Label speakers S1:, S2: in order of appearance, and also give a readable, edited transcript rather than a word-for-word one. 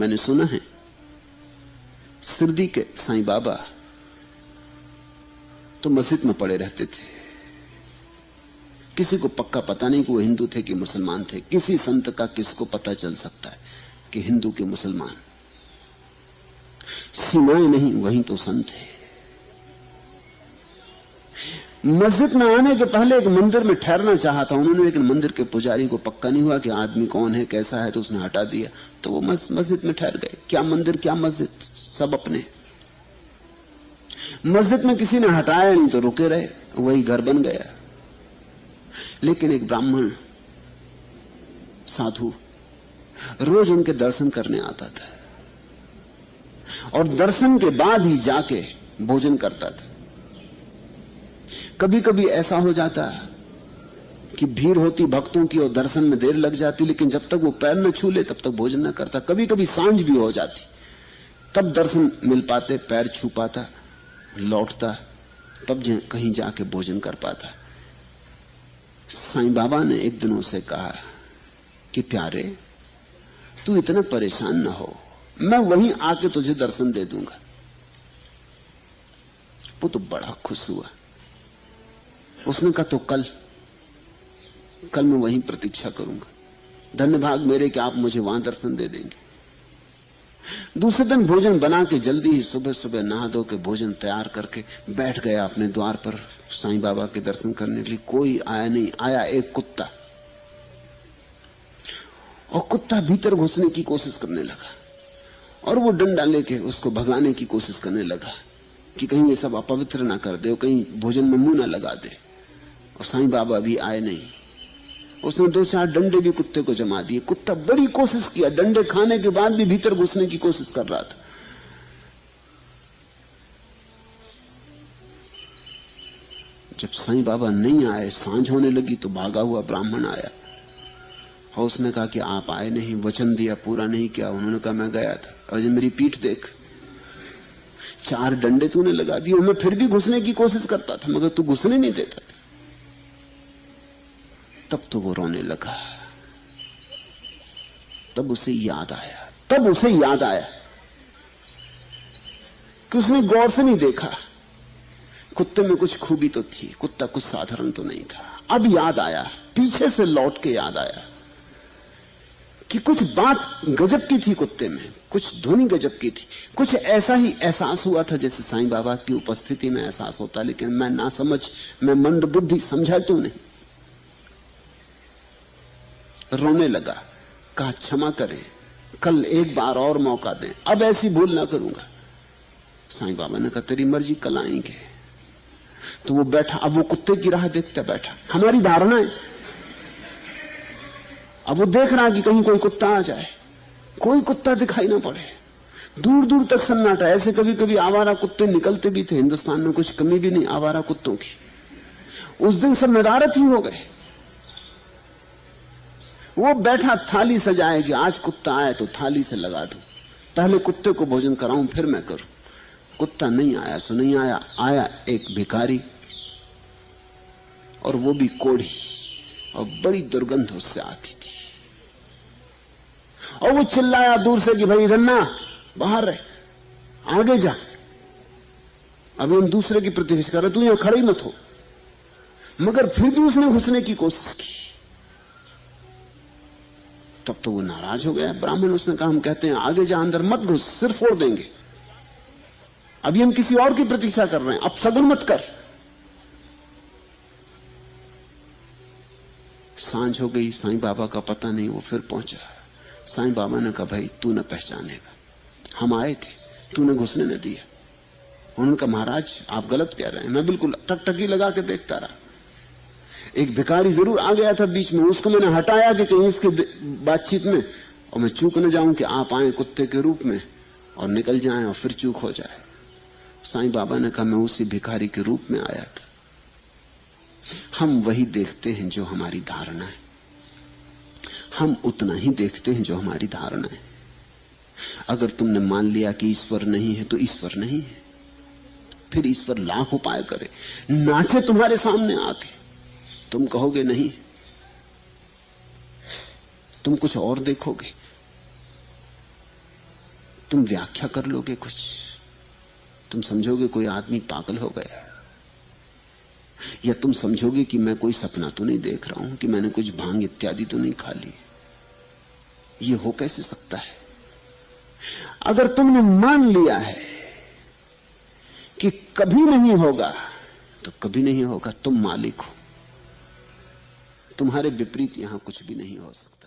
S1: मैंने सुना है शिरडी के साईं बाबा तो मस्जिद में पड़े रहते थे। किसी को पक्का पता नहीं कि वो हिंदू थे कि मुसलमान थे। किसी संत का किसको पता चल सकता है कि हिंदू के मुसलमान? सीमाएं नहीं, वहीं तो संत है। मस्जिद में आने के पहले एक मंदिर में ठहरना चाहा था उन्होंने, लेकिन मंदिर के पुजारी को पक्का नहीं हुआ कि आदमी कौन है, कैसा है, तो उसने हटा दिया। तो वो मस्जिद में ठहर गए। क्या मंदिर क्या मस्जिद, सब अपने। मस्जिद में किसी ने हटाया नहीं तो रुके रहे, वही घर बन गया। लेकिन एक ब्राह्मण साधु रोज उनके दर्शन करने आता था और दर्शन के बाद ही जाके भोजन करता था। कभी कभी ऐसा हो जाता कि भीड़ होती भक्तों की और दर्शन में देर लग जाती, लेकिन जब तक वो पैर न छू ले तब तक भोजन न करता। कभी कभी सांझ भी हो जाती, तब दर्शन मिल पाते, पैर छू पाता, लौटता, तब कहीं जाके भोजन कर पाता। साईं बाबा ने एक दिन उसे कहा कि प्यारे, तू इतना परेशान ना हो, मैं वहीं आके तुझे दर्शन दे दूंगा। वो तो बड़ा खुश हुआ। उसने कहा तो कल मैं वहीं प्रतीक्षा करूंगा। धन्य भाग मेरे कि आप मुझे वहां दर्शन दे देंगे। दूसरे दिन भोजन बना के जल्दी ही सुबह सुबह नहा धो के भोजन तैयार करके बैठ गया अपने द्वार पर साईं बाबा के दर्शन करने के लिए। कोई आया नहीं। आया एक कुत्ता, और कुत्ता भीतर घुसने की कोशिश करने लगा और वो डंडा लेके उसको भगाने की कोशिश करने लगा कि कहीं ये सब अपवित्र ना कर दे, कहीं भोजन में मुंह ना लगा दे। और साईं बाबा भी आए नहीं। उसने 2-4 डंडे भी कुत्ते को जमा दिए। कुत्ता बड़ी कोशिश किया, डंडे खाने के बाद भी भीतर घुसने की कोशिश कर रहा था। जब साईं बाबा नहीं आए, सांझ होने लगी, तो भागा हुआ ब्राह्मण आया और उसने कहा कि आप आए नहीं, वचन दिया पूरा नहीं किया। उन्होंने कहा मैं गया था और ये मेरी पीठ देख, 4 डंडे तूने लगा दिए, मैं फिर भी घुसने की कोशिश करता था मगर तू घुसने नहीं देता। तब तो वो रोने लगा। तब उसे याद आया कि उसने गौर से नहीं देखा। कुत्ते में कुछ खूबी तो थी, कुत्ता कुछ साधारण तो नहीं था। अब याद आया, पीछे से लौट के याद आया कि कुछ बात गजब की थी कुत्ते में, कुछ ध्वनि गजब की थी। कुछ ऐसा ही एहसास हुआ था जैसे साईं बाबा की उपस्थिति में एहसास होता, लेकिन मैं ना समझ, मैं मंद बुद्धि, समझा क्यों नहीं। रोने लगा। कहा क्षमा करें, कल एक बार और मौका दें, अब ऐसी भूल ना करूंगा। साईं बाबा ने कहा तेरी मर्जी, कल आएंगे। तो वो बैठा, अब वो कुत्ते की राह देखता बैठा। हमारी धारणा है, अब वो देख रहा कि कहीं कोई कुत्ता आ जाए। कोई कुत्ता दिखाई ना पड़े, दूर दूर तक सन्नाटा। ऐसे कभी कभी आवारा कुत्ते निकलते भी थे, हिंदुस्तान में कुछ कमी भी नहीं आवारा कुत्तों की। उस दिन सब नदारत ही हो गए। वो बैठा थाली सजाए कि आज कुत्ता आए तो थाली से लगा दूं, पहले कुत्ते को भोजन कराऊं फिर मैं करूं। कुत्ता नहीं आया सो नहीं आया। आया एक भिखारी, और वो भी कोढ़ी, और बड़ी दुर्गंध उससे आती थी। और वो चिल्लाया दूर से कि भाई रन्ना बाहर रहे, आगे जा। अभी हम दूसरे की प्रतीक्षा कर रहे, तू यहां खड़े ही मत हो। मगर फिर भी उसने घुसने की कोशिश की। तब तो वो नाराज हो गया ब्राह्मण। उसने कहा हम कहते हैं आगे जा, अंदर मत घुस, सिर फोड़ देंगे। अभी हम किसी और की प्रतीक्षा कर रहे हैं, अब सगुन मत कर। सांझ हो गई, साईं बाबा का पता नहीं, वो फिर पहुंचा। साईं बाबा ने कहा भाई तू न पहचानेगा, हम आए थे, तूने घुसने न दिया। उन्होंने कहा महाराज आप गलत कह रहे हैं। मैं बिल्कुल टकटकी लगा के देखता रहा। एक भिखारी जरूर आ गया था बीच में, उसको मैंने हटाया कि कहीं इसके बातचीत में और मैं चूक न जाऊं कि आप आए कुत्ते के रूप में और निकल जाएं और फिर चूक हो जाए। साईं बाबा ने कहा मैं उसी भिखारी के रूप में आया था। हम वही देखते हैं जो हमारी धारणा है, हम उतना ही देखते हैं जो हमारी धारणा है। अगर तुमने मान लिया कि ईश्वर नहीं है तो ईश्वर नहीं है, फिर ईश्वर लाख उपाय करे, नाचे तुम्हारे सामने आके, तुम कहोगे नहीं, तुम कुछ और देखोगे। तुम व्याख्या कर लोगे कुछ, तुम समझोगे कोई आदमी पागल हो गया, या तुम समझोगे कि मैं कोई सपना तो नहीं देख रहा हूं, कि मैंने कुछ भांग इत्यादि तो नहीं खा ली। ये हो कैसे सकता है? अगर तुमने मान लिया है कि कभी नहीं होगा, तो कभी नहीं होगा। तुम मालिक हो, तुम्हारे विपरीत यहां कुछ भी नहीं हो सकता।